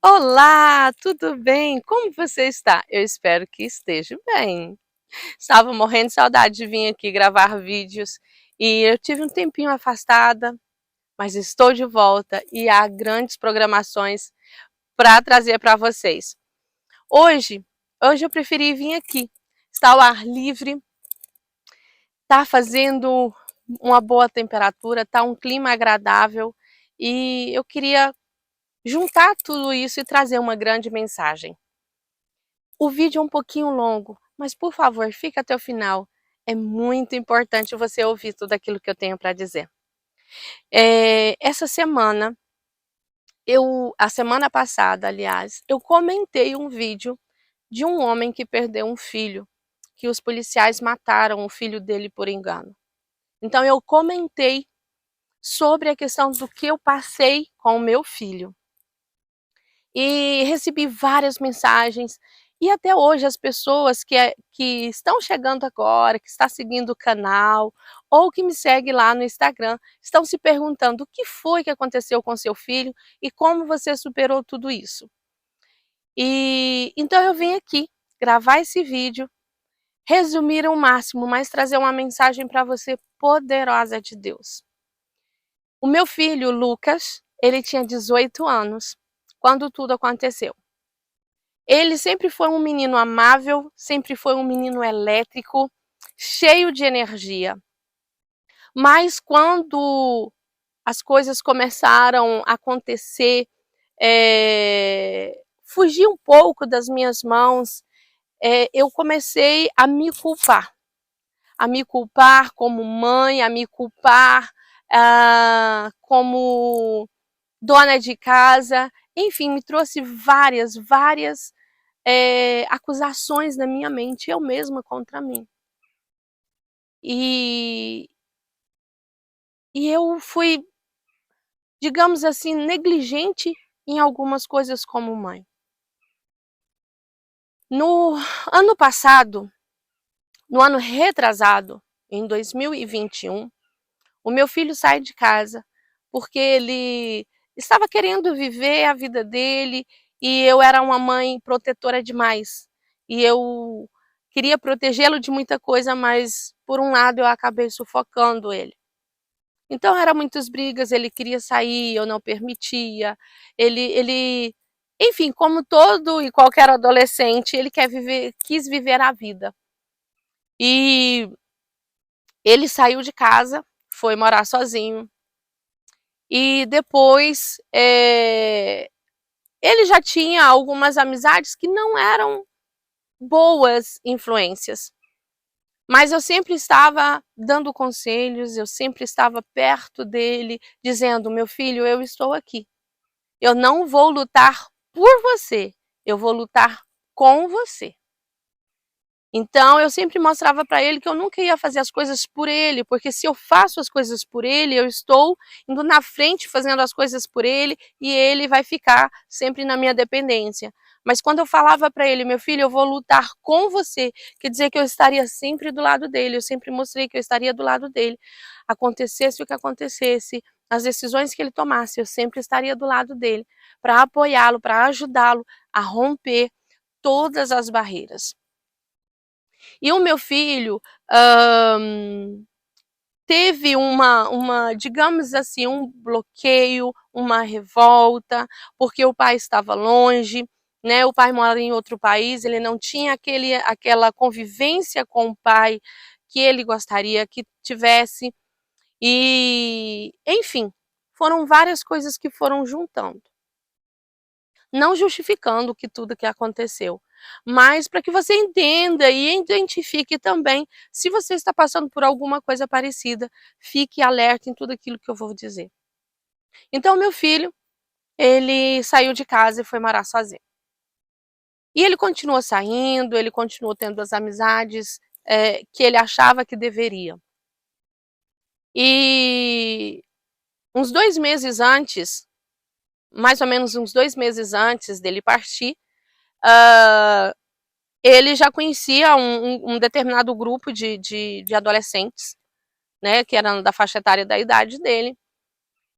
Olá, tudo bem? Como você está? Eu espero que esteja bem. Estava morrendo de saudade de vir aqui gravar vídeos e eu tive um tempinho afastada, mas estou de volta e há grandes programações para trazer para vocês. Hoje, hoje eu preferi vir aqui. Está ao ar livre, está fazendo uma boa temperatura, está um clima agradável e eu queria juntar tudo isso e trazer uma grande mensagem. O vídeo é um pouquinho longo, mas por favor, fique até o final. É muito importante você ouvir tudo aquilo que eu tenho para dizer. Essa semana, a semana passada, aliás, eu comentei um vídeo de um homem que perdeu um filho, que os policiais mataram o filho dele por engano. Então eu comentei sobre a questão do que eu passei com o meu filho. E recebi várias mensagens, e até hoje as pessoas que estão chegando agora, que está seguindo o canal, ou que me segue lá no Instagram, estão se perguntando o que foi que aconteceu com seu filho e como você superou tudo isso. E então eu vim aqui gravar esse vídeo, resumir ao máximo, mas trazer uma mensagem para você poderosa de Deus. O meu filho, Lucas, ele tinha 18 anos quando tudo aconteceu. Ele sempre foi um menino amável, sempre foi um menino elétrico, cheio de energia. Mas quando as coisas começaram a acontecer, fugir um pouco das minhas mãos, eu comecei a me culpar como mãe, a me culpar como dona de casa, enfim, me trouxe várias acusações na minha mente, eu mesma contra mim. E, e eu fui, digamos assim, negligente em algumas coisas como mãe. No ano passado, no ano retrasado, em 2021, o meu filho sai de casa porque ele estava querendo viver a vida dele e eu era uma mãe protetora demais. E eu queria protegê-lo de muita coisa, mas por um lado eu acabei sufocando ele. Então eram muitas brigas, ele queria sair, eu não permitia. Enfim, como todo e qualquer adolescente, ele quis viver a vida. E ele saiu de casa, foi morar sozinho. E depois ele já tinha algumas amizades que não eram boas influências. Mas eu sempre estava dando conselhos, eu sempre estava perto dele, dizendo: meu filho, eu estou aqui. Eu não vou lutar por você, eu vou lutar com você. Então eu sempre mostrava para ele que eu nunca ia fazer as coisas por ele, porque se eu faço as coisas por ele, eu estou indo na frente fazendo as coisas por ele e ele vai ficar sempre na minha dependência. Mas quando eu falava para ele: meu filho, eu vou lutar com você, quer dizer que eu estaria sempre do lado dele, eu sempre mostrei que eu estaria do lado dele. Acontecesse o que acontecesse, as decisões que ele tomasse, eu sempre estaria do lado dele, para apoiá-lo, para ajudá-lo a romper todas as barreiras. E o meu filho teve digamos assim, um bloqueio, uma revolta, porque o pai estava longe, né? O pai mora em outro país, ele não tinha aquela convivência com o pai que ele gostaria que tivesse. E, enfim, foram várias coisas que foram juntando. Não justificando tudo que aconteceu, mas para que você entenda e identifique também se você está passando por alguma coisa parecida, fique alerta em tudo aquilo que eu vou dizer. Então meu filho, ele saiu de casa e foi morar sozinho. E ele continuou saindo, ele continuou tendo as amizades que ele achava que deveria. E uns 2 meses antes, mais ou menos uns 2 meses antes dele partir, ele já conhecia um determinado grupo de adolescentes, né, que eram da faixa etária da idade dele,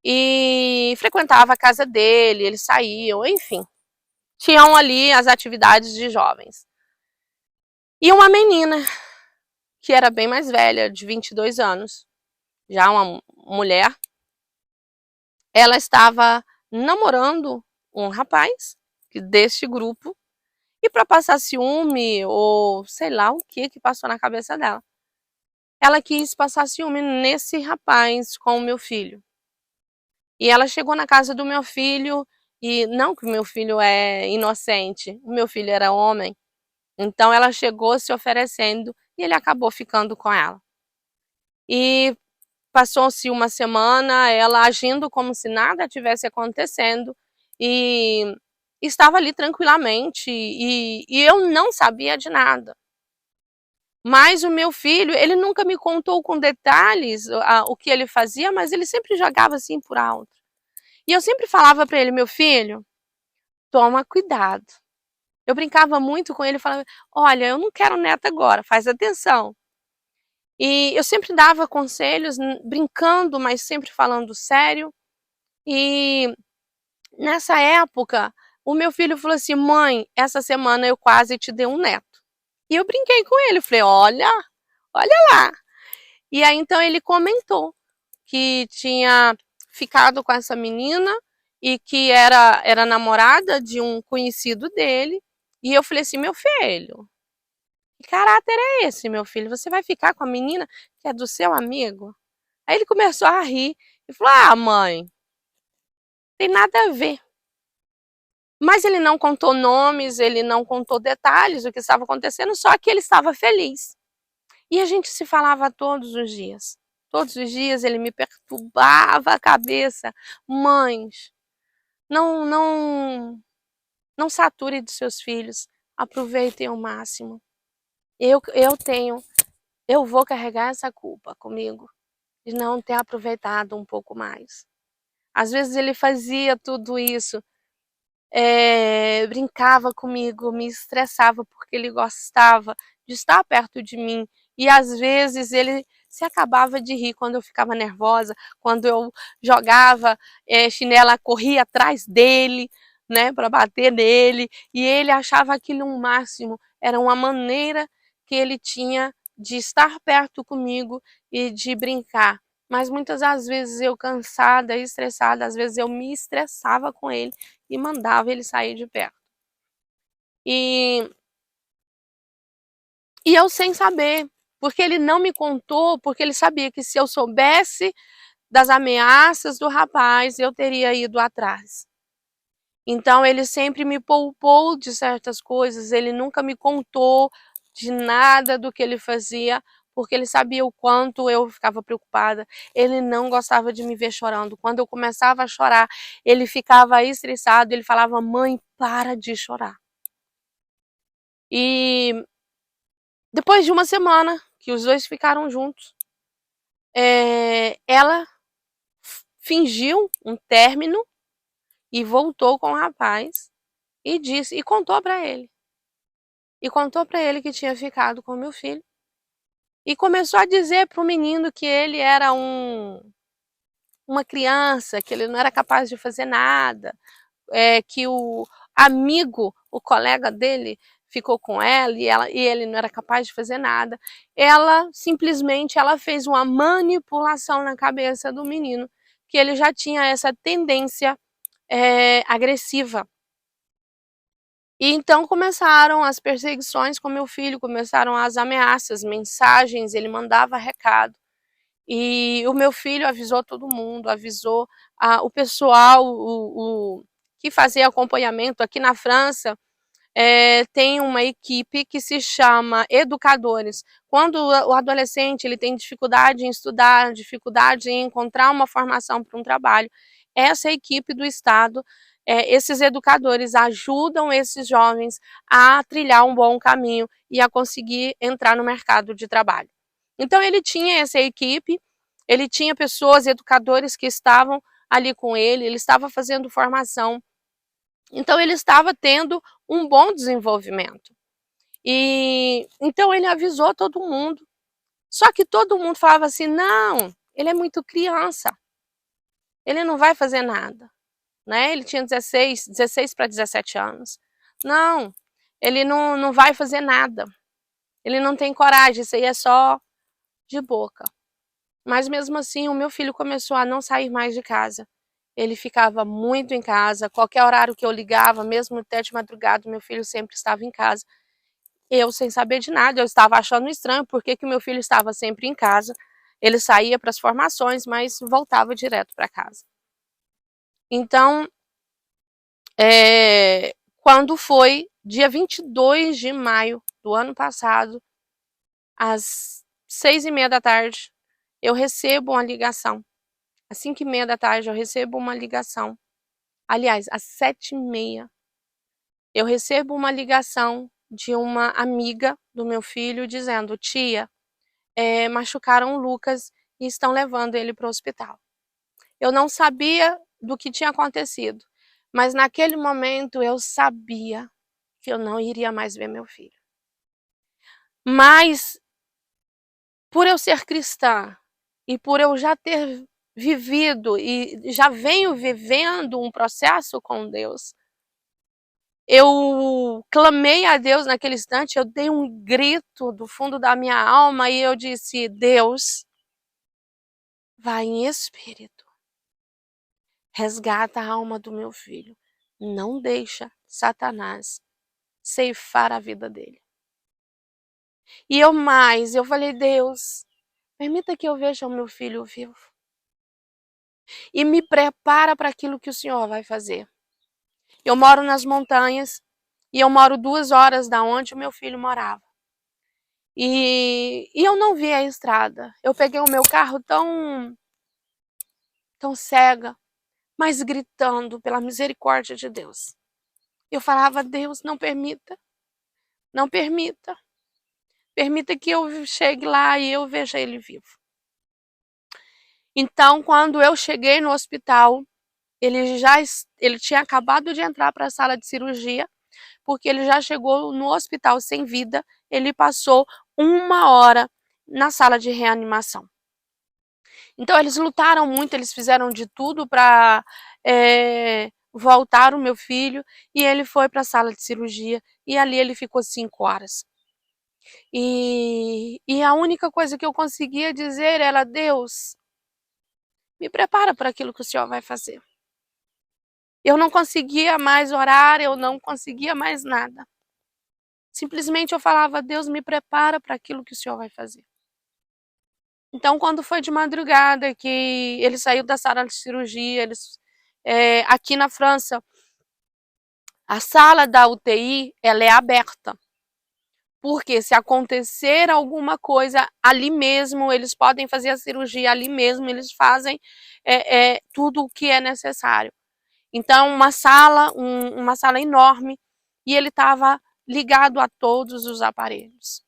e frequentava a casa dele, eles saíam, enfim. tinham ali as atividades de jovens. E uma menina, que era bem mais velha, de 22 anos, já uma mulher, ela estava namorando um rapaz deste grupo, e para passar ciúme, ou sei lá o que passou na cabeça dela, ela quis passar ciúme nesse rapaz com o meu filho. E ela chegou na casa do meu filho, e não que o meu filho é inocente, o meu filho era homem, então ela chegou se oferecendo e ele acabou ficando com ela. E passou-se uma semana, ela agindo como se nada tivesse acontecendo, e estava ali tranquilamente, e eu não sabia de nada. Mas o meu filho, ele nunca me contou com detalhes o que ele fazia, mas ele sempre jogava assim por alto. E eu sempre falava para ele: meu filho, toma cuidado. Eu brincava muito com ele, falava: olha, eu não quero neto agora, faz atenção. E eu sempre dava conselhos, brincando, mas sempre falando sério. E nessa época, o meu filho falou assim: mãe, essa semana eu quase te dei um neto. E eu brinquei com ele, falei: olha lá. E aí então ele comentou que tinha ficado com essa menina e que era namorada de um conhecido dele. E eu falei assim: meu filho, que caráter é esse, meu filho? Você vai ficar com a menina que é do seu amigo? Aí ele começou a rir e falou: ah, mãe, tem nada a ver. Mas ele não contou nomes, ele não contou detalhes do que estava acontecendo, só que ele estava feliz. E a gente se falava todos os dias. Todos os dias ele me perturbava a cabeça: mães, não sature dos seus filhos, aproveitem ao máximo. Eu vou carregar essa culpa comigo de não ter aproveitado um pouco mais. Às vezes ele fazia tudo isso, brincava comigo, me estressava porque ele gostava de estar perto de mim, e às vezes ele se acabava de rir quando eu ficava nervosa, quando eu jogava chinela, corria atrás dele, né, para bater nele, e ele achava aquilo um máximo, era uma maneira que ele tinha de estar perto comigo e de brincar. Mas muitas das vezes eu cansada, estressada, às vezes eu me estressava com ele e mandava ele sair de perto. E eu sem saber, porque ele não me contou, porque ele sabia que se eu soubesse das ameaças do rapaz, eu teria ido atrás. Então ele sempre me poupou de certas coisas, ele nunca me contou de nada do que ele fazia, porque ele sabia o quanto eu ficava preocupada. Ele não gostava de me ver chorando. Quando eu começava a chorar, ele ficava estressado, ele falava: mãe, para de chorar. E depois de uma semana que os dois ficaram juntos, ela fingiu um término e voltou com o rapaz e contou para ele. E contou para ele que tinha ficado com meu filho. E começou a dizer para o menino que ele era uma criança, que ele não era capaz de fazer nada, que o amigo, o colega dele, ficou com ela e ele não era capaz de fazer nada. Ela simplesmente fez uma manipulação na cabeça do menino, que ele já tinha essa tendência agressiva. E então começaram as perseguições com meu filho, começaram as ameaças, mensagens, ele mandava recado. E o meu filho avisou todo mundo, avisou o pessoal que fazia acompanhamento aqui na França. Tem uma equipe que se chama educadores. Quando o adolescente ele tem dificuldade em estudar, dificuldade em encontrar uma formação para um trabalho, essa equipe do Estado, esses educadores ajudam esses jovens a trilhar um bom caminho e a conseguir entrar no mercado de trabalho. Então ele tinha essa equipe, ele tinha pessoas, educadores que estavam ali com ele estava fazendo formação. Então ele estava tendo um bom desenvolvimento. E então ele avisou todo mundo. Só que todo mundo falava assim: não, ele é muito criança, ele não vai fazer nada. Né? Ele tinha 16 para 17 anos. Não, ele não vai fazer nada. Ele não tem coragem, isso aí é só de boca. Mas mesmo assim, o meu filho começou a não sair mais de casa. Ele ficava muito em casa, qualquer horário que eu ligava, mesmo até de madrugada, meu filho sempre estava em casa. Eu sem saber de nada, eu estava achando estranho porque que o meu filho estava sempre em casa. Ele saía para as formações, mas voltava direto para casa. Então, quando foi dia 22 de maio do ano passado, às 6h30 da tarde, eu recebo uma ligação. Às 5h30 da tarde eu recebo uma ligação. Aliás, às 7h30 eu recebo uma ligação de uma amiga do meu filho dizendo: tia, machucaram o Lucas e estão levando ele para o hospital. Eu não sabia do que tinha acontecido, mas naquele momento eu sabia que eu não iria mais ver meu filho. Mas, por eu ser cristã e por eu já ter vivido e já venho vivendo um processo com Deus, eu clamei a Deus naquele instante, eu dei um grito do fundo da minha alma e eu disse: Deus, vai em espírito, resgata a alma do meu filho, não deixa Satanás ceifar a vida dele. E eu falei: Deus, permita que eu veja o meu filho vivo e me prepara para aquilo que o Senhor vai fazer. Eu moro nas montanhas e eu moro 2 horas da onde o meu filho morava. E eu não vi a estrada. Eu peguei o meu carro tão cega, mas gritando pela misericórdia de Deus. Eu falava: Deus, não permita, não permita. Permita que eu chegue lá e eu veja ele vivo. Então, quando eu cheguei no hospital, ele tinha acabado de entrar para a sala de cirurgia, porque ele já chegou no hospital sem vida. Ele passou 1 hora na sala de reanimação. Então eles lutaram muito, eles fizeram de tudo para voltar o meu filho, e ele foi para a sala de cirurgia e ali ele ficou 5 horas. E a única coisa que eu conseguia dizer era: Deus, me prepara para aquilo que o Senhor vai fazer. Eu não conseguia mais orar, eu não conseguia mais nada. Simplesmente eu falava: Deus, me prepara para aquilo que o Senhor vai fazer. Então, quando foi de madrugada que ele saiu da sala de cirurgia, aqui na França, a sala da UTI, ela é aberta. Porque se acontecer alguma coisa ali mesmo, eles podem fazer a cirurgia ali mesmo, eles fazem tudo o que é necessário. Então, uma sala enorme, e ele estava ligado a todos os aparelhos.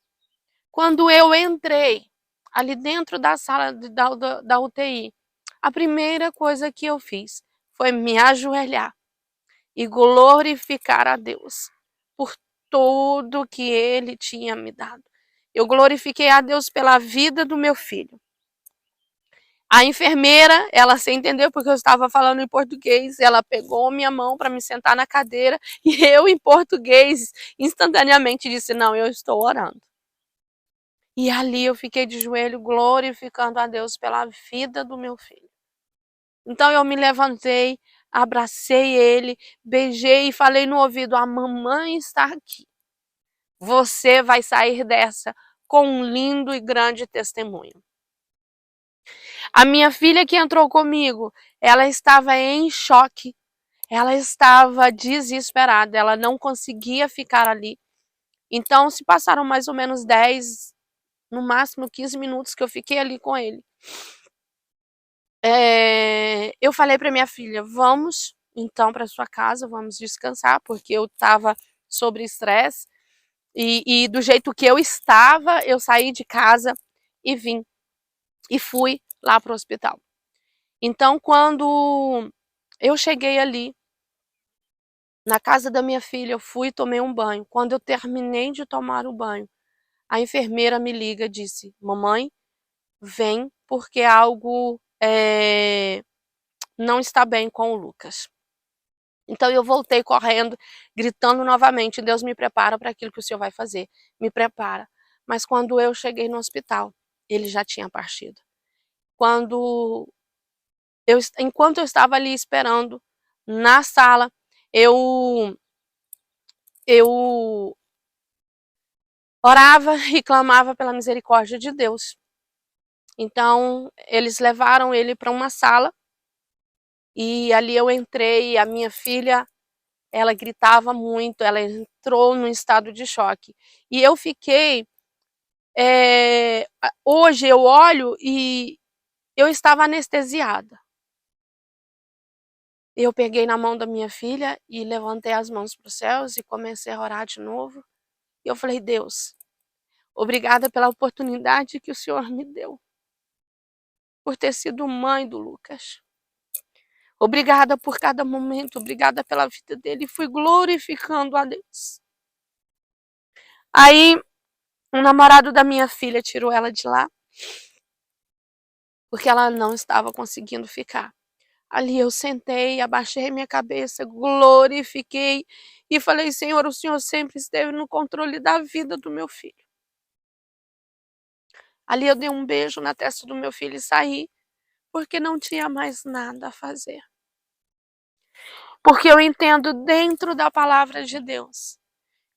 Quando eu entrei ali dentro da sala da UTI, a primeira coisa que eu fiz foi me ajoelhar e glorificar a Deus por tudo que Ele tinha me dado. Eu glorifiquei a Deus pela vida do meu filho. A enfermeira, ela se entendeu porque eu estava falando em português, ela pegou minha mão para me sentar na cadeira e eu, em português, instantaneamente disse: não, eu estou orando. E ali eu fiquei de joelho glorificando a Deus pela vida do meu filho. Então eu me levantei, abracei ele, beijei e falei no ouvido: a mamãe está aqui. Você vai sair dessa com um lindo e grande testemunho. A minha filha que entrou comigo, ela estava em choque, ela estava desesperada, ela não conseguia ficar ali. Então se passaram mais ou menos 10, no máximo 15 minutos que eu fiquei ali com ele. Eu falei para minha filha: vamos então para sua casa, vamos descansar, porque eu estava sob estresse e do jeito que eu estava, eu saí de casa e vim e fui lá para o hospital. Então, quando eu cheguei ali na casa da minha filha, eu fui e tomei um banho. Quando eu terminei de tomar o banho, a enfermeira me liga e disse: mamãe, vem porque algo não está bem com o Lucas. Então eu voltei correndo, gritando novamente: Deus, me prepara para aquilo que o Senhor vai fazer, me prepara. Mas quando eu cheguei no hospital, ele já tinha partido. Enquanto eu estava ali esperando na sala, eu orava e clamava pela misericórdia de Deus. Então eles levaram ele para uma sala e ali eu entrei. A minha filha, ela gritava muito, ela entrou num estado de choque. E eu fiquei, hoje eu olho e eu estava anestesiada. Eu peguei na mão da minha filha e levantei as mãos para os céus e comecei a orar de novo. E eu falei: Deus, obrigada pela oportunidade que o Senhor me deu, por ter sido mãe do Lucas. Obrigada por cada momento, obrigada pela vida dele. E fui glorificando a Deus. Aí, um namorado da minha filha tirou ela de lá, porque ela não estava conseguindo ficar. Ali eu sentei, abaixei minha cabeça, glorifiquei e falei: Senhor, o Senhor sempre esteve no controle da vida do meu filho. Ali eu dei um beijo na testa do meu filho e saí, porque não tinha mais nada a fazer. Porque eu entendo dentro da palavra de Deus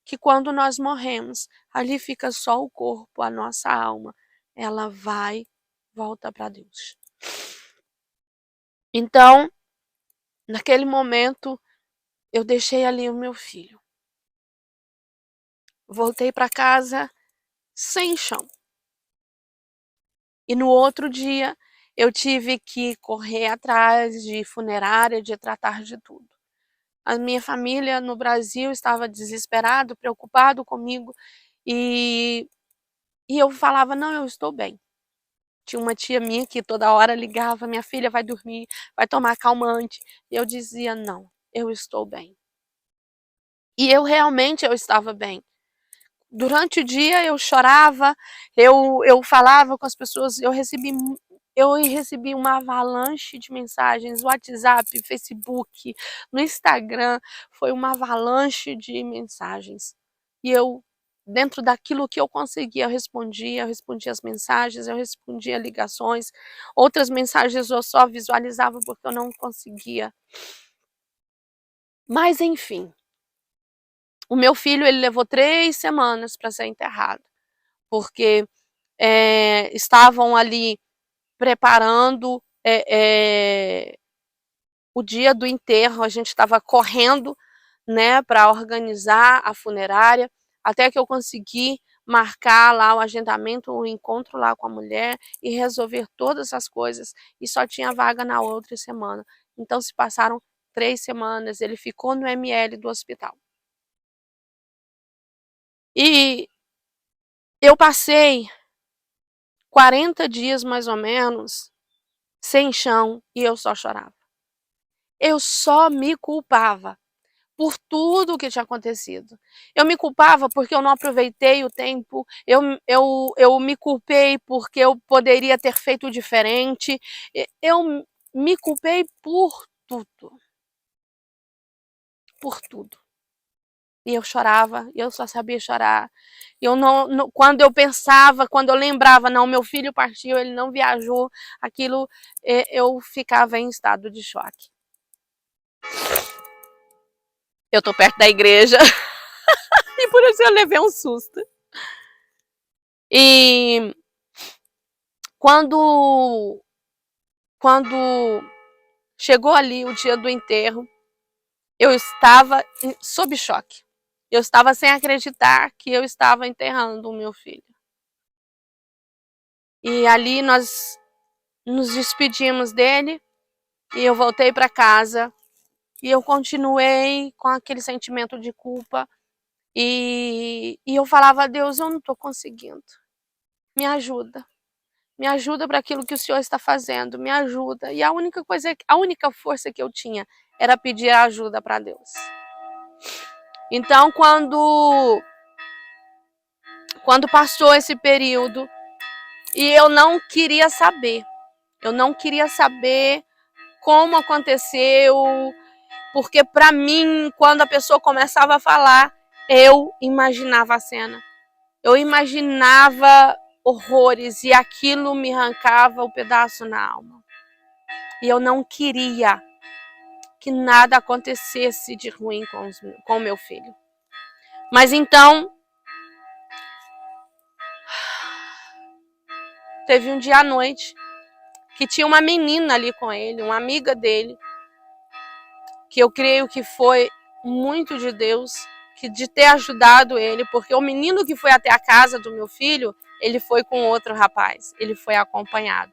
que quando nós morremos, ali fica só o corpo, a nossa alma, ela volta para Deus. Então, naquele momento, eu deixei ali o meu filho. Voltei para casa sem chão. E no outro dia, eu tive que correr atrás de funerária, de tratar de tudo. A minha família no Brasil estava desesperado, preocupado comigo, e eu falava: não, eu estou bem. Tinha uma tia minha que toda hora ligava: minha filha vai dormir, vai tomar calmante. E eu dizia: não, eu estou bem. E eu realmente estava bem. Durante o dia eu chorava, eu falava com as pessoas, eu recebi uma avalanche de mensagens, WhatsApp, Facebook, no Instagram, foi uma avalanche de mensagens. E eu, dentro daquilo que eu conseguia, eu respondia as mensagens, eu respondia ligações, outras mensagens eu só visualizava porque eu não conseguia. Mas enfim, o meu filho, ele levou 3 semanas para ser enterrado, porque estavam ali preparando o dia do enterro. A gente estava correndo, né, para organizar a funerária, até que eu consegui marcar lá o agendamento, o encontro lá com a mulher e resolver todas as coisas, e só tinha vaga na outra semana. Então se passaram 3 semanas, ele ficou no ML do hospital. E eu passei 40 dias mais ou menos sem chão e eu só chorava. Eu só me culpava por tudo o que tinha acontecido. Eu me culpava porque eu não aproveitei o tempo, eu me culpei porque eu poderia ter feito diferente, eu me culpei por tudo. Por tudo. E eu chorava, e eu só sabia chorar. Eu não, quando eu pensava, quando eu lembrava, não, meu filho partiu, ele não viajou, aquilo, eu ficava em estado de choque. Eu tô perto da igreja e por isso eu levei um susto. E quando chegou ali o dia do enterro, eu estava sob choque. Eu estava sem acreditar que eu estava enterrando o meu filho. E ali nós nos despedimos dele e eu voltei para casa e eu continuei com aquele sentimento de culpa e eu falava: a Deus, eu não estou conseguindo, me ajuda para aquilo que o Senhor está fazendo, me ajuda. E a única força que eu tinha era pedir ajuda para Deus. Então quando passou esse período e eu não queria saber como aconteceu, porque para mim, quando a pessoa começava a falar, eu imaginava a cena. Eu imaginava horrores e aquilo me arrancava um pedaço na alma. E eu não queria que nada acontecesse de ruim com o meu filho. Mas então, teve um dia à noite que tinha uma menina ali com ele, uma amiga dele, que eu creio que foi muito de Deus, que de ter ajudado ele, porque o menino que foi até a casa do meu filho, ele foi com outro rapaz, ele foi acompanhado.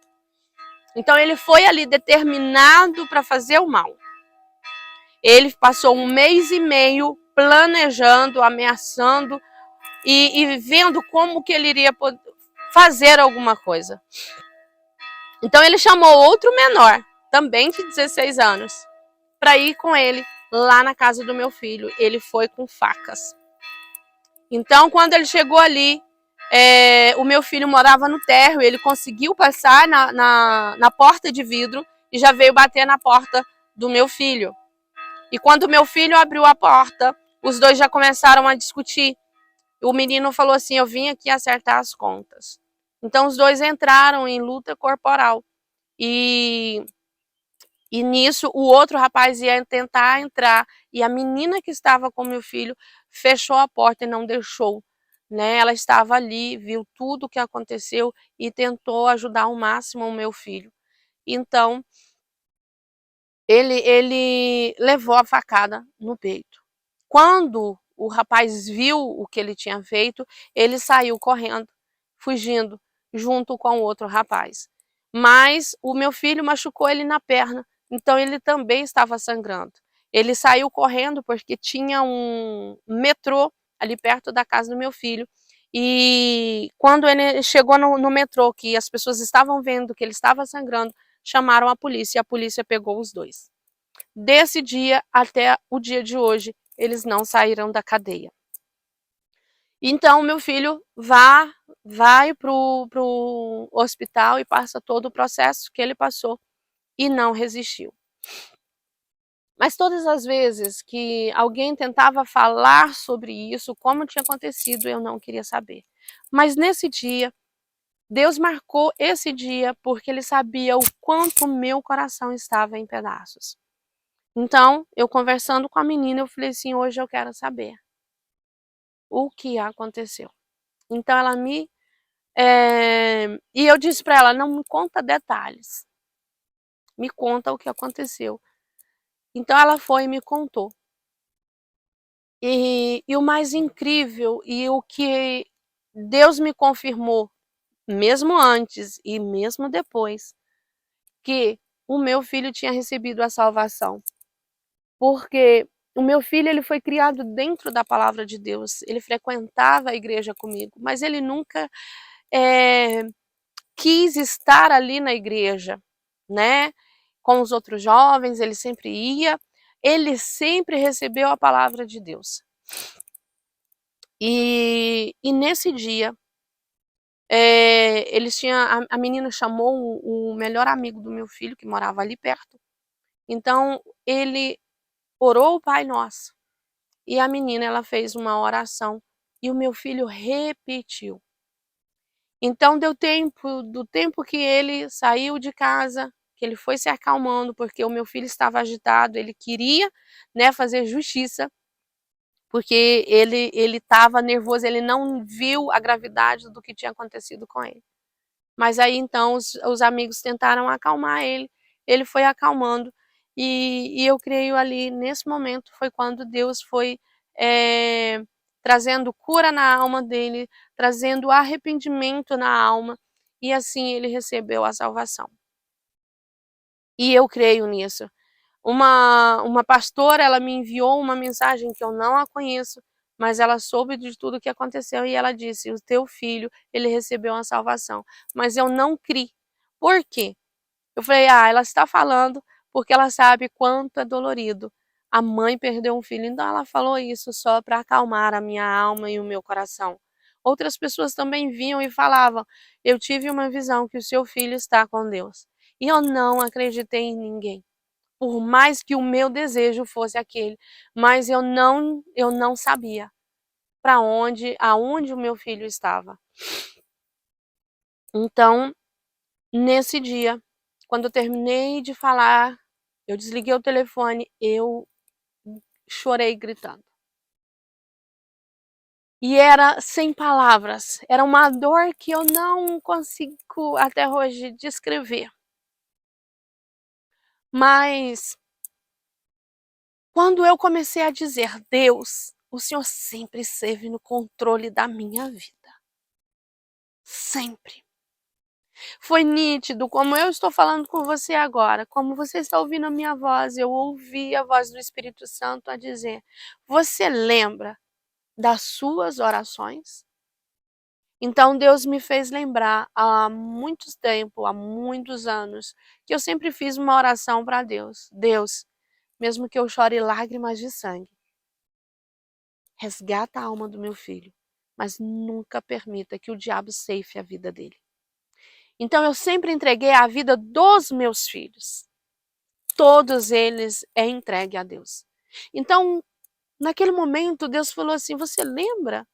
Então ele foi ali determinado para fazer o mal. Ele passou 1 mês e meio planejando, ameaçando e vendo como que ele iria fazer alguma coisa. Então ele chamou outro menor, também de 16 anos, para ir com ele lá na casa do meu filho. Ele foi com facas. Então, quando ele chegou ali, o meu filho morava no térreo, ele conseguiu passar na porta de vidro e já veio bater na porta do meu filho. E quando o meu filho abriu a porta, os dois já começaram a discutir. O menino falou assim: eu vim aqui acertar as contas. Então os dois entraram em luta corporal. E nisso o outro rapaz ia tentar entrar. E a menina que estava com meu filho fechou a porta e não deixou. Né? Ela estava ali, viu tudo o que aconteceu e tentou ajudar ao máximo o meu filho. Então, ele levou a facada no peito. Quando o rapaz viu o que ele tinha feito, ele saiu correndo, fugindo, junto com o outro rapaz. Mas o meu filho machucou ele na perna, então ele também estava sangrando. Ele saiu correndo porque tinha um metrô ali perto da casa do meu filho. E quando ele chegou no metrô, que as pessoas estavam vendo que ele estava sangrando, chamaram a polícia e a polícia pegou os dois. Desse dia até o dia de hoje, eles não saíram da cadeia. Então, meu filho vai pro hospital e passa todo o processo que ele passou e não resistiu. Mas todas as vezes que alguém tentava falar sobre isso, como tinha acontecido, eu não queria saber. Mas nesse dia, Deus marcou esse dia porque ele sabia o quanto o meu coração estava em pedaços. Então, eu conversando com a menina, eu falei assim: hoje eu quero saber o que aconteceu. Então ela e eu disse para ela: não me conta detalhes, me conta o que aconteceu. Então ela foi e me contou. E o mais incrível e o que Deus me confirmou, mesmo antes e mesmo depois, que o meu filho tinha recebido a salvação. Porque o meu filho, ele foi criado dentro da palavra de Deus, ele frequentava a igreja comigo, mas ele nunca quis estar ali na igreja, né? Com os outros jovens, ele sempre ia, ele sempre recebeu a palavra de Deus. E nesse dia, eles tinham, a menina chamou o melhor amigo do meu filho, que morava ali perto. Então, ele orou o Pai Nosso. E a menina, ela fez uma oração e o meu filho repetiu. Então deu tempo, do tempo que ele saiu de casa, que ele foi se acalmando, porque o meu filho estava agitado, ele queria, né, fazer justiça, porque ele estava nervoso, ele não viu a gravidade do que tinha acontecido com ele. Mas aí então os amigos tentaram acalmar ele foi acalmando, e eu creio ali, nesse momento, foi quando Deus foi trazendo cura na alma dele, trazendo arrependimento na alma, e assim ele recebeu a salvação. E eu creio nisso. Uma pastora, ela me enviou uma mensagem que eu não a conheço, mas ela soube de tudo o que aconteceu e ela disse: o teu filho, ele recebeu a salvação. Mas eu não criei. Por quê? Eu falei: ela está falando porque ela sabe quanto é dolorido. A mãe perdeu um filho, então ela falou isso só para acalmar a minha alma e o meu coração. Outras pessoas também vinham e falavam: eu tive uma visão que o seu filho está com Deus. E eu não acreditei em ninguém. por mais que o meu desejo fosse aquele, mas eu não sabia para onde, aonde o meu filho estava. Então, nesse dia, quando eu terminei de falar, eu desliguei o telefone, eu chorei gritando. E era sem palavras, era uma dor que eu não consigo até hoje descrever. Mas quando eu comecei a dizer: "Deus, o Senhor sempre esteve no controle da minha vida", sempre. Foi nítido, como eu estou falando com você agora, como você está ouvindo a minha voz, eu ouvi a voz do Espírito Santo a dizer: "Você lembra das suas orações?". Então Deus me fez lembrar há muito tempo, há muitos anos, que eu sempre fiz uma oração para Deus: "Deus, mesmo que eu chore lágrimas de sangue, resgata a alma do meu filho, mas nunca permita que o diabo ceife a vida dele". Então eu sempre entreguei a vida dos meus filhos. Todos eles é entregue a Deus. Então, naquele momento, Deus falou assim: "Você lembra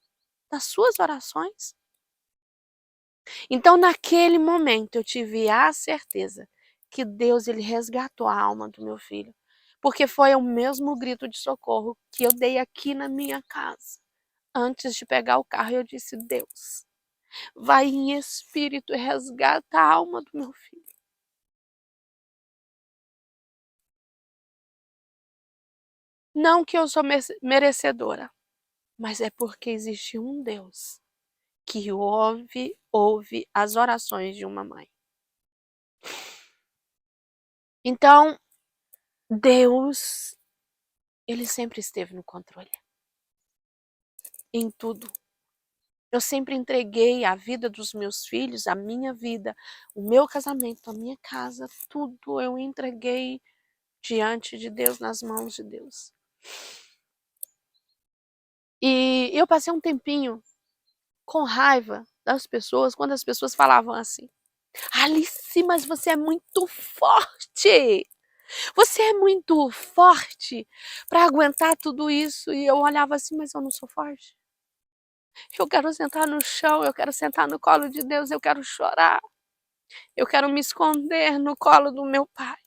das suas orações?". Então, naquele momento, eu tive a certeza que Deus ele resgatou a alma do meu filho, porque foi o mesmo grito de socorro que eu dei aqui na minha casa. Antes de pegar o carro, eu disse: "Deus, vai em espírito e resgata a alma do meu filho". Não que eu sou merecedora, mas é porque existe um Deus que ouve as orações de uma mãe. Então, Deus, ele sempre esteve no controle, em tudo. Eu sempre entreguei a vida dos meus filhos, a minha vida, o meu casamento, a minha casa, tudo eu entreguei diante de Deus, nas mãos de Deus. E eu passei um tempinho com raiva das pessoas, quando as pessoas falavam assim: "Alice, mas você é muito forte! Você é muito forte para aguentar tudo isso". E eu olhava assim: "Mas eu não sou forte. Eu quero sentar no chão, eu quero sentar no colo de Deus, eu quero chorar, eu quero me esconder no colo do meu pai".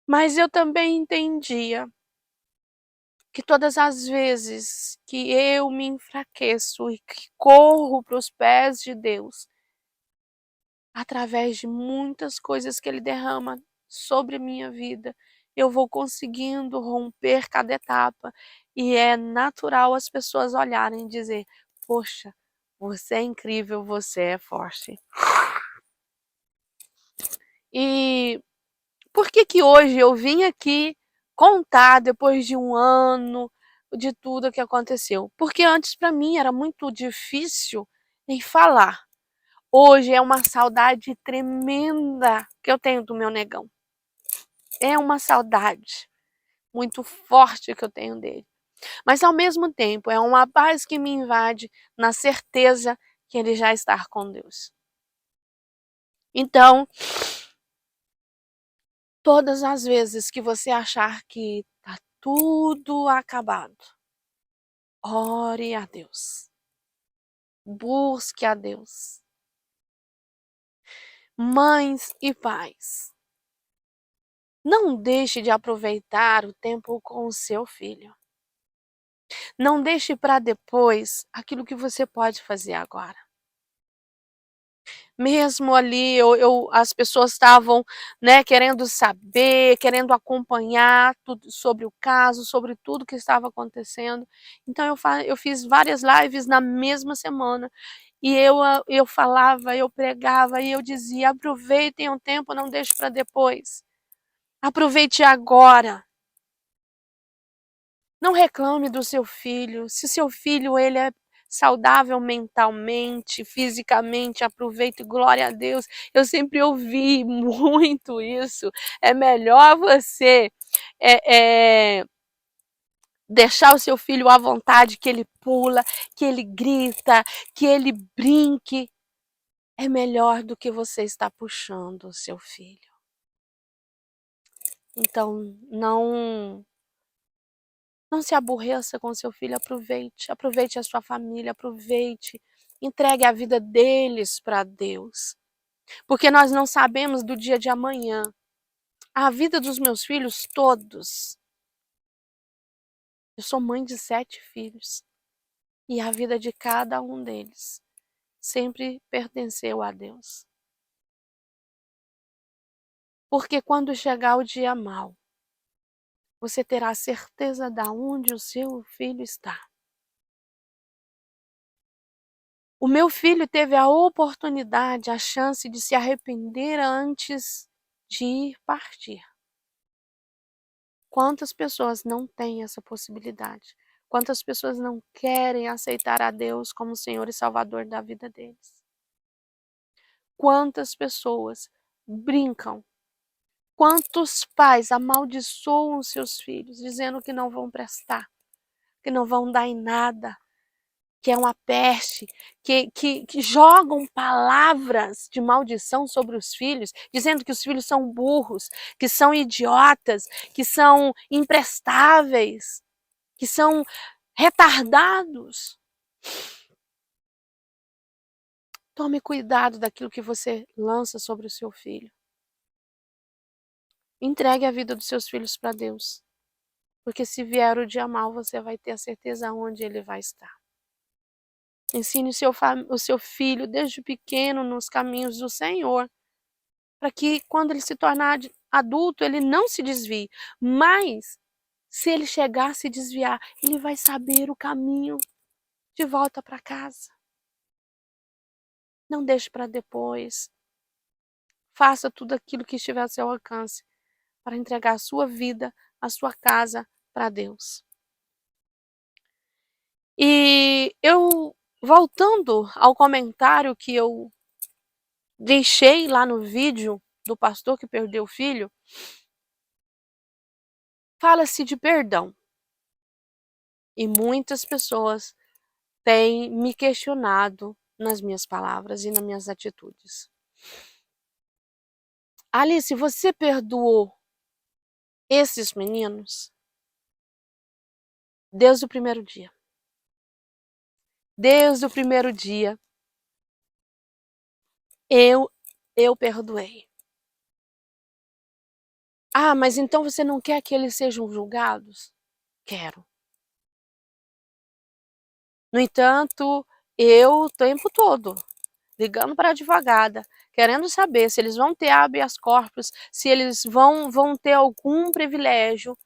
Mas eu também entendia que todas as vezes que eu me enfraqueço e que corro para os pés de Deus, através de muitas coisas que Ele derrama sobre a minha vida, eu vou conseguindo romper cada etapa. E é natural as pessoas olharem e dizer: "Poxa, você é incrível, você é forte". E por que que hoje eu vim aqui contar, depois de um ano, de tudo que aconteceu? Porque antes para mim era muito difícil em falar. Hoje é uma saudade tremenda que eu tenho do meu negão. É uma saudade muito forte que eu tenho dele. Mas ao mesmo tempo é uma paz que me invade na certeza que ele já está com Deus. Então, todas as vezes que você achar que está tudo acabado, ore a Deus. Busque a Deus. Mães e pais, não deixe de aproveitar o tempo com o seu filho. Não deixe para depois aquilo que você pode fazer agora. Mesmo ali as pessoas estavam, né, querendo saber, querendo acompanhar tudo sobre o caso, sobre tudo que estava acontecendo. Então eu fiz várias lives na mesma semana, e eu falava, eu pregava e eu dizia: "Aproveitem o tempo, não deixe para depois. Aproveite agora". Não reclame do seu filho, se seu filho ele é saudável mentalmente, fisicamente, aproveite, glória a Deus. Eu sempre ouvi muito isso, é melhor você, deixar o seu filho à vontade, que ele pula, que ele grita, que ele brinque, é melhor do que você estar puxando o seu filho. Então, não se aborreça com seu filho, aproveite a sua família, aproveite, entregue a vida deles para Deus, porque nós não sabemos do dia de amanhã. A vida dos meus filhos todos, eu sou mãe de 7 filhos, e a vida de cada um deles sempre pertenceu a Deus. Porque quando chegar o dia mau, você terá certeza de onde o seu filho está. O meu filho teve a oportunidade, a chance de se arrepender antes de ir partir. Quantas pessoas não têm essa possibilidade? Quantas pessoas não querem aceitar a Deus como Senhor e Salvador da vida deles? Quantas pessoas brincam? Quantos pais amaldiçoam seus filhos, dizendo que não vão prestar, que não vão dar em nada, que é uma peste, que jogam palavras de maldição sobre os filhos, dizendo que os filhos são burros, que são idiotas, que são imprestáveis, que são retardados. Tome cuidado daquilo que você lança sobre o seu filho. Entregue a vida dos seus filhos para Deus, porque se vier o dia mau, você vai ter a certeza onde ele vai estar. Ensine o seu filho desde pequeno nos caminhos do Senhor, para que quando ele se tornar adulto, ele não se desvie. Mas, se ele chegar a se desviar, ele vai saber o caminho de volta para casa. Não deixe para depois. Faça tudo aquilo que estiver ao seu alcance para entregar a sua vida, a sua casa para Deus. E eu, voltando ao comentário que eu deixei lá no vídeo do pastor que perdeu o filho, fala-se de perdão. E muitas pessoas têm me questionado nas minhas palavras e nas minhas atitudes. Alice, você perdoou esses meninos desde o primeiro dia. Desde o primeiro dia, eu perdoei. Ah, mas então você não quer que eles sejam julgados? Quero. No entanto, eu o tempo todo ligando para a advogada, querendo saber se eles vão ter habeas corpus, se eles vão ter algum privilégio,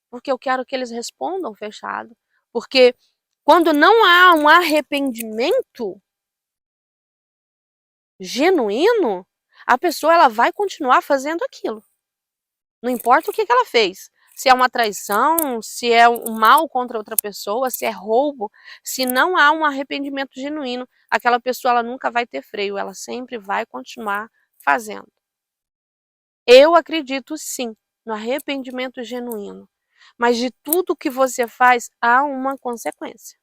porque eu quero que eles respondam fechado. Porque quando não há um arrependimento genuíno, a pessoa ela vai continuar fazendo aquilo. Não importa o que ela fez. Se é uma traição, se é um mal contra outra pessoa, se é roubo, se não há um arrependimento genuíno, aquela pessoa ela nunca vai ter freio, ela sempre vai continuar fazendo. Eu acredito sim no arrependimento genuíno, mas de tudo que você faz há uma consequência.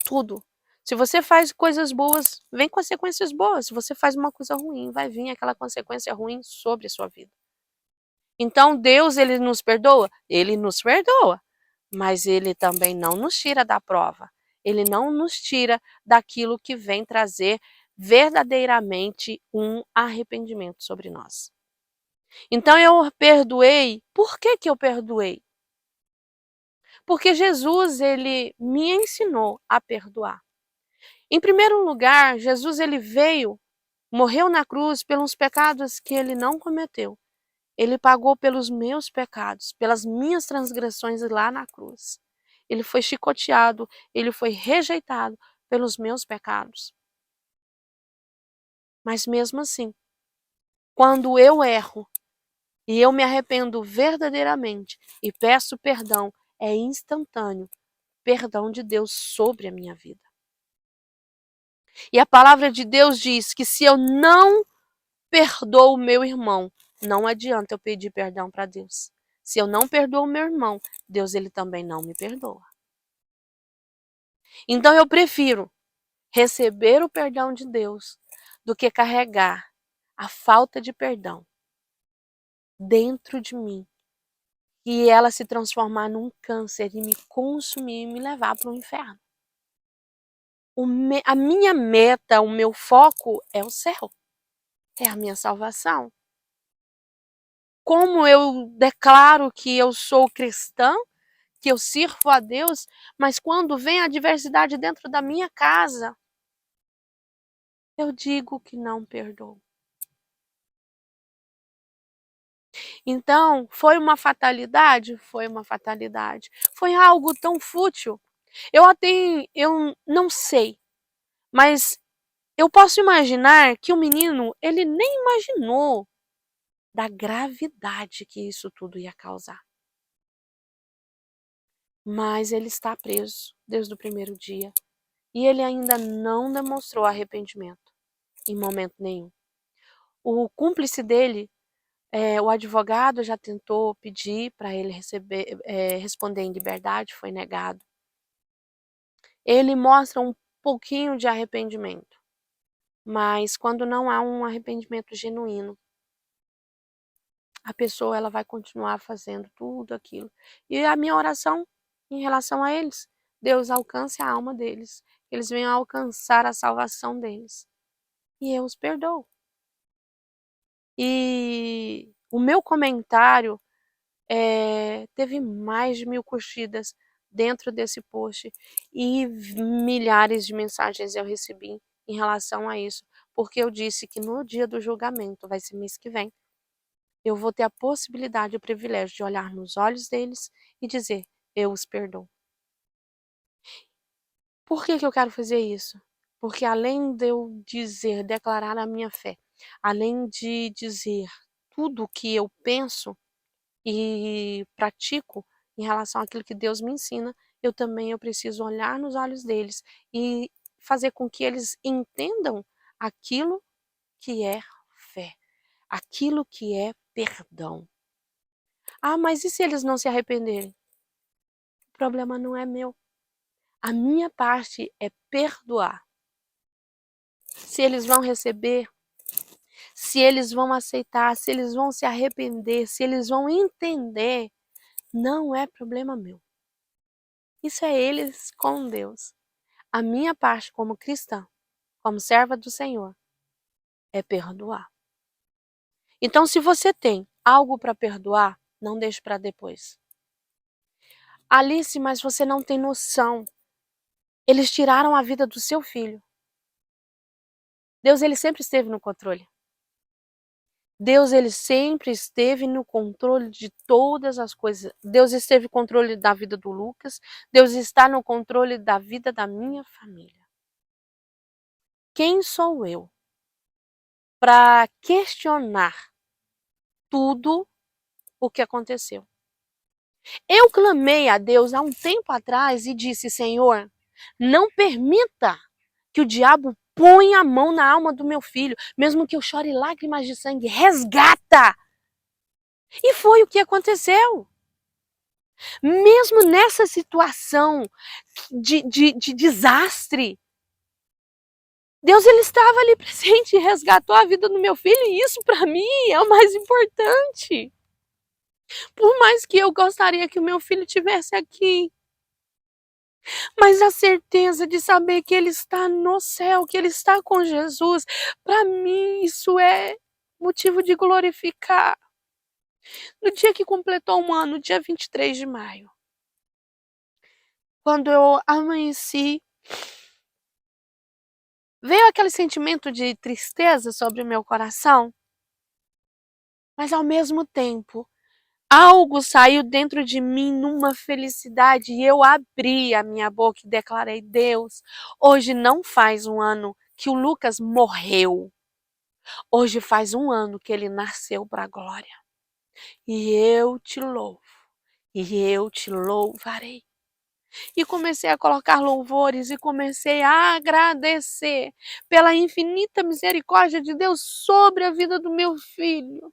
Tudo. Se você faz coisas boas, vem consequências boas. Se você faz uma coisa ruim, vai vir aquela consequência ruim sobre a sua vida. Então Deus, ele nos perdoa? Ele nos perdoa, mas ele também não nos tira da prova. Ele não nos tira daquilo que vem trazer verdadeiramente um arrependimento sobre nós. Então eu perdoei. Por que que eu perdoei? Porque Jesus, ele me ensinou a perdoar. Em primeiro lugar, Jesus ele veio, morreu na cruz pelos pecados que ele não cometeu. Ele pagou pelos meus pecados, pelas minhas transgressões lá na cruz. Ele foi chicoteado, ele foi rejeitado pelos meus pecados. Mas mesmo assim, quando eu erro e eu me arrependo verdadeiramente e peço perdão, é instantâneo, perdão de Deus sobre a minha vida. E a palavra de Deus diz que se eu não perdoo o meu irmão, não adianta eu pedir perdão para Deus. Se eu não perdoo o meu irmão, Deus ele também não me perdoa. Então eu prefiro receber o perdão de Deus do que carregar a falta de perdão dentro de mim e ela se transformar num câncer e me consumir e me levar para o inferno. A minha meta, o meu foco é o céu, é a minha salvação. Como eu declaro que eu sou cristã, que eu sirvo a Deus, mas quando vem a adversidade dentro da minha casa, eu digo que não perdoo. Então, foi uma fatalidade? Foi uma fatalidade. Foi algo tão fútil. Eu não sei, mas eu posso imaginar que o menino, ele nem imaginou da gravidade que isso tudo ia causar. Mas ele está preso desde o primeiro dia e ele ainda não demonstrou arrependimento em momento nenhum. O cúmplice dele, o advogado já tentou pedir para ele responder em liberdade, foi negado. Ele mostra um pouquinho de arrependimento, mas quando não há um arrependimento genuíno, a pessoa ela vai continuar fazendo tudo aquilo. E a minha oração em relação a eles, Deus alcance a alma deles, eles venham alcançar a salvação deles. E eu os perdoo. E o meu comentário teve mais de 1000 curtidas dentro desse post e milhares de mensagens eu recebi em relação a isso, porque eu disse que no dia do julgamento, vai ser mês que vem, eu vou ter a possibilidade e o privilégio de olhar nos olhos deles e dizer: eu os perdoo. Por que eu quero fazer isso? Porque além de eu declarar a minha fé, além de dizer tudo o que eu penso e pratico em relação àquilo que Deus me ensina, eu preciso olhar nos olhos deles e fazer com que eles entendam aquilo que é fé, aquilo que é perdão. Ah, mas e se eles não se arrependerem? O problema não é meu. A minha parte é perdoar. Se eles vão receber, se eles vão aceitar, se eles vão se arrepender, se eles vão entender, não é problema meu. Isso é eles com Deus. A minha parte como cristã, como serva do Senhor, é perdoar. Então, se você tem algo para perdoar, não deixe para depois. Alice, mas você não tem noção. Eles tiraram a vida do seu filho. Deus, ele sempre esteve no controle. Deus, ele sempre esteve no controle de todas as coisas. Deus esteve no controle da vida do Lucas. Deus está no controle da vida da minha família. Quem sou eu para questionar tudo o que aconteceu? Eu clamei a Deus há um tempo atrás e disse: Senhor, não permita que o diabo ponha a mão na alma do meu filho, mesmo que eu chore lágrimas de sangue, resgata! E foi o que aconteceu. Mesmo nessa situação de desastre, Deus ele estava ali presente e resgatou a vida do meu filho, e isso para mim é o mais importante. Por mais que eu gostaria que o meu filho tivesse aqui, mas a certeza de saber que ele está no céu, que ele está com Jesus, para mim isso é motivo de glorificar. No dia que completou um ano, dia 23 de maio, quando eu amanheci, veio aquele sentimento de tristeza sobre o meu coração, mas ao mesmo tempo, algo saiu dentro de mim numa felicidade e eu abri a minha boca e declarei: Deus, hoje não faz um ano que o Lucas morreu. Hoje faz um ano que ele nasceu para a glória. E eu te louvo, e eu te louvarei. E comecei a colocar louvores e comecei a agradecer pela infinita misericórdia de Deus sobre a vida do meu filho,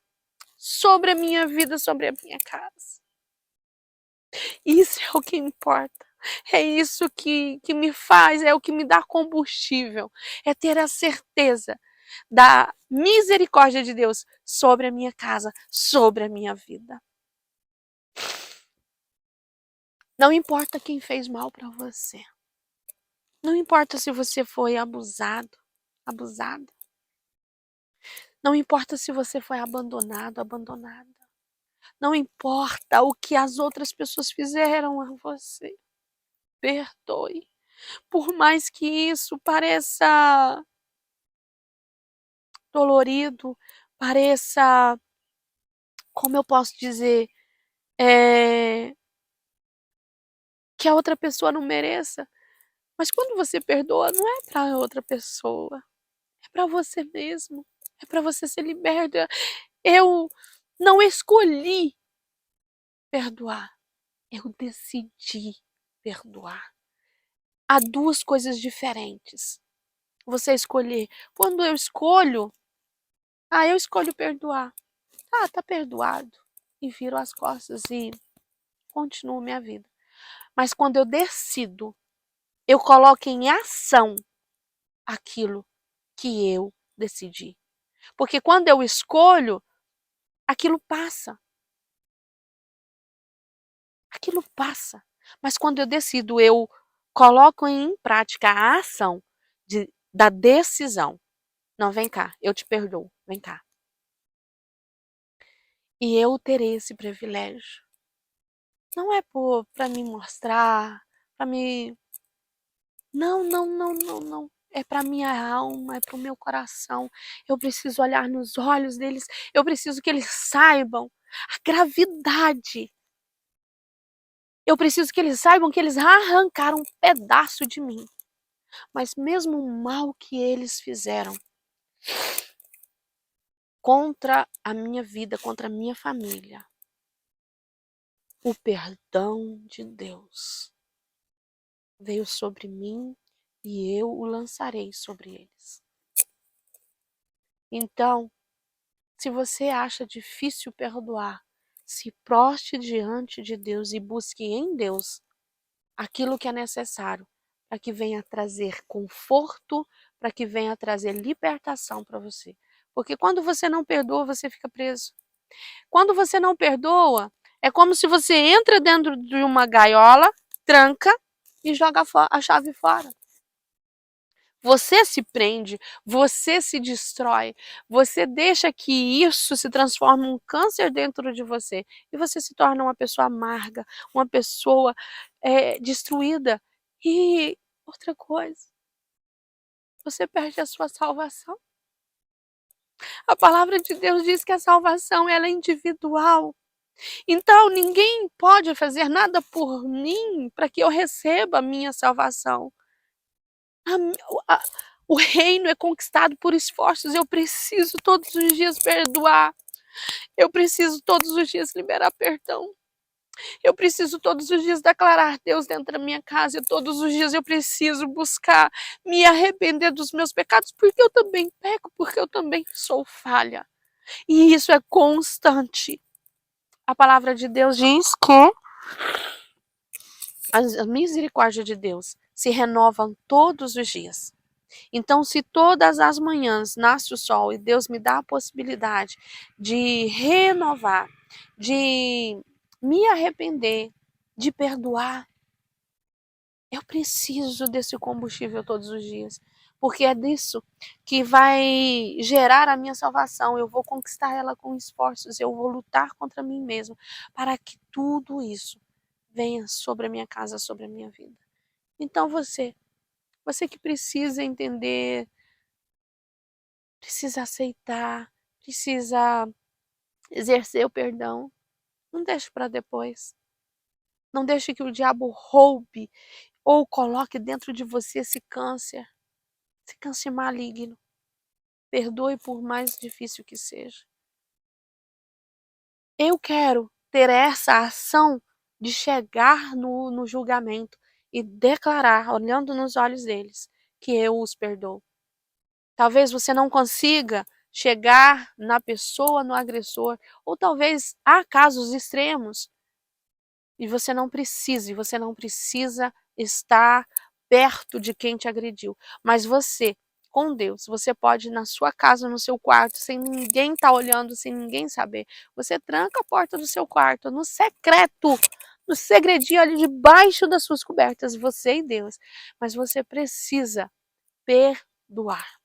sobre a minha vida, sobre a minha casa. Isso é o que importa. É isso que me faz, é o que me dá combustível. É ter a certeza da misericórdia de Deus sobre a minha casa, sobre a minha vida. Não importa quem fez mal para você. Não importa se você foi abusado, abusada. Não importa se você foi abandonado, abandonada. Não importa o que as outras pessoas fizeram a você. Perdoe. Por mais que isso pareça dolorido, pareça, como eu posso dizer, que a outra pessoa não mereça. Mas quando você perdoa, não é para outra pessoa, é para você mesmo, é para você ser liberta. Eu não escolhi perdoar, eu decidi perdoar. Há duas coisas diferentes. Você escolher. Quando eu escolho, eu escolho perdoar. Tá perdoado. E viro as costas e continuo minha vida. Mas quando eu decido, eu coloco em ação aquilo que eu decidi. Porque quando eu escolho, aquilo passa. Aquilo passa. Mas quando eu decido, eu coloco em prática a ação da decisão. Não, vem cá, eu te perdoo, vem cá. E eu terei esse privilégio. Não é para me mostrar, para me... Não, não, não, não, não. É para minha alma, é para o meu coração. Eu preciso olhar nos olhos deles. Eu preciso que eles saibam a gravidade. Eu preciso que eles saibam que eles arrancaram um pedaço de mim. Mas mesmo o mal que eles fizeram contra a minha vida, contra a minha família, o perdão de Deus veio sobre mim e eu o lançarei sobre eles. Então, se você acha difícil perdoar, se proste diante de Deus e busque em Deus aquilo que é necessário para que venha trazer conforto, para que venha trazer libertação para você. Porque quando você não perdoa, você fica preso. Quando você não perdoa, é como se você entra dentro de uma gaiola, tranca e joga a chave fora. Você se prende, você se destrói, você deixa que isso se transforme em um câncer dentro de você e você se torna uma pessoa amarga, uma pessoa destruída. E outra coisa, você perde a sua salvação. A palavra de Deus diz que a salvação ela é individual. Então ninguém pode fazer nada por mim para que eu receba a minha salvação. O reino é conquistado por esforços. Eu preciso todos os dias perdoar. Eu preciso todos os dias liberar perdão. Eu preciso todos os dias declarar Deus dentro da minha casa. Todos os dias eu preciso buscar me arrepender dos meus pecados, porque eu também peco, porque eu também sou falha. E isso é constante. A palavra de Deus diz que a misericórdia de Deus se renovam todos os dias. Então, se todas as manhãs nasce o sol e Deus me dá a possibilidade de renovar, de me arrepender, de perdoar, eu preciso desse combustível todos os dias. Porque é disso que vai gerar a minha salvação. Eu vou conquistar ela com esforços, eu vou lutar contra mim mesmo, para que tudo isso venha sobre a minha casa, sobre a minha vida. Então você que precisa entender, precisa aceitar, precisa exercer o perdão, não deixe para depois. Não deixe que o diabo roube ou coloque dentro de você esse câncer maligno. Perdoe por mais difícil que seja. Eu quero ter essa ação de chegar no julgamento e declarar, olhando nos olhos deles, que eu os perdoo. Talvez você não consiga chegar na pessoa, no agressor, ou talvez há casos extremos e você não precisa estar perto de quem te agrediu, mas você com Deus. Você pode ir na sua casa, no seu quarto, sem ninguém estar olhando, sem ninguém saber. Você tranca a porta do seu quarto, no secreto, no segredinho ali debaixo das suas cobertas, você e Deus. Mas você precisa perdoar.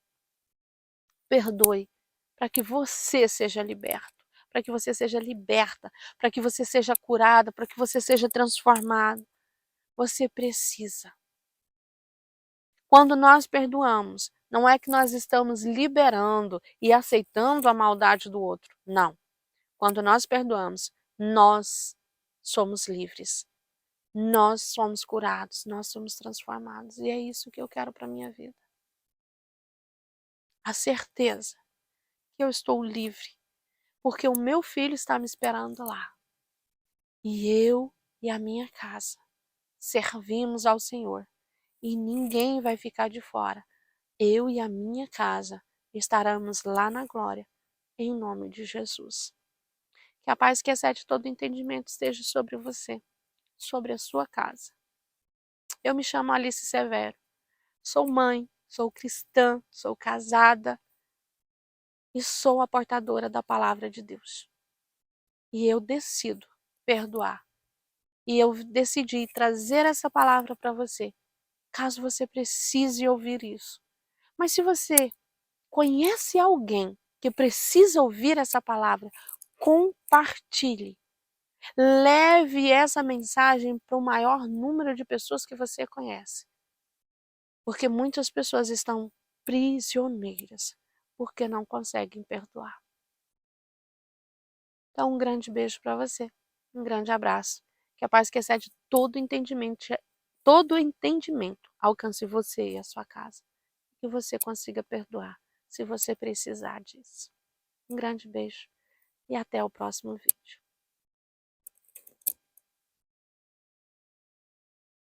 Perdoe para que você seja liberto, para que você seja liberta, para que você seja curada, para que você seja transformado. Você precisa. Quando nós perdoamos, não é que nós estamos liberando e aceitando a maldade do outro. Não. Quando nós perdoamos, nós somos livres. Nós somos curados, nós somos transformados. E é isso que eu quero para a minha vida. A certeza que eu estou livre, porque o meu filho está me esperando lá. E eu e a minha casa servimos ao Senhor. E ninguém vai ficar de fora. Eu e a minha casa estaremos lá na glória, em nome de Jesus. Que a paz que excede todo entendimento esteja sobre você, sobre a sua casa. Eu me chamo Alice Severo, sou mãe, sou cristã, sou casada e sou a portadora da palavra de Deus. E eu decido perdoar. E eu decidi trazer essa palavra para você, caso você precise ouvir isso. Mas se você conhece alguém que precisa ouvir essa palavra, compartilhe. Leve essa mensagem para o maior número de pessoas que você conhece. Porque muitas pessoas estão prisioneiras porque não conseguem perdoar. Então, um grande beijo para você. Um grande abraço. Que a paz que excede todo entendimento alcance você e a sua casa. Que você consiga perdoar, se você precisar disso. Um grande beijo e até o próximo vídeo.